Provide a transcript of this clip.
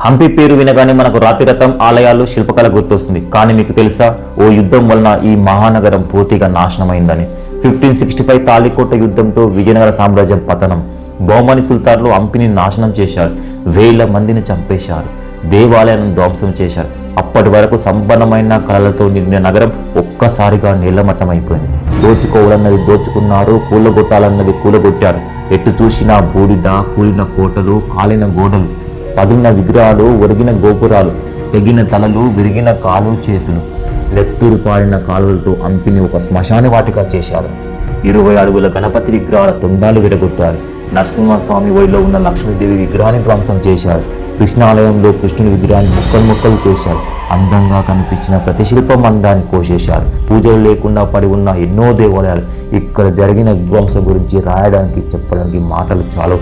హంపి పేరు వినగానే మనకు రాతిరథం, ఆలయాలు, శిల్పకళ గుర్తొస్తుంది. కానీ మీకు తెలుసా, ఓ యుద్ధం వలన ఈ మహానగరం పూర్తిగా నాశనమైందని. 1565 తాళికోట యుద్ధంతో విజయనగర సామ్రాజ్యం పతనం. బహుమని సుల్తాన్లు హంపిని నాశనం చేశారు. వేల మందిని చంపేశారు. దేవాలయాలను ధ్వంసం చేశారు. అప్పటి వరకు సంపన్నమైన కళలతో నిండిన నగరం ఒక్కసారిగా నీలమట్టమైపోయింది. దోచుకోవాలన్నది దోచుకున్నారు, కూలగొట్టాలన్నది కూలగొట్టారు. ఎటు చూసినా బూడిద, కూలిన కోటలు, కాలిన గోడలు, పగిలిన విగ్రహాలు, ఒరిగిన గోపురాలు, తెగిన తలలు, విరిగిన కాలు చేతులు, నెత్తురు పారిన కాలువలతో హంపిని ఒక శ్మశాన వాటిగా చేశారు. 20 అడుగుల గణపతి విగ్రహాల తొండాలు విరగొట్టారు. నరసింహస్వామి ఒడిలో ఉన్న లక్ష్మీదేవి విగ్రహాన్ని ధ్వంసం చేశారు. కృష్ణాలయంలో కృష్ణుని విగ్రహాన్ని ముక్కలు చేశారు. అందంగా కనిపించిన ప్రతి శిల్పం అందాన్ని కోసేశారు. పూజలు లేకుండా పడి ఉన్న ఎన్నో దేవాలయాలు. ఇక్కడ జరిగిన విధ్వంసం గురించి రాయడానికి, చెప్పడానికి మాటలు చాలు.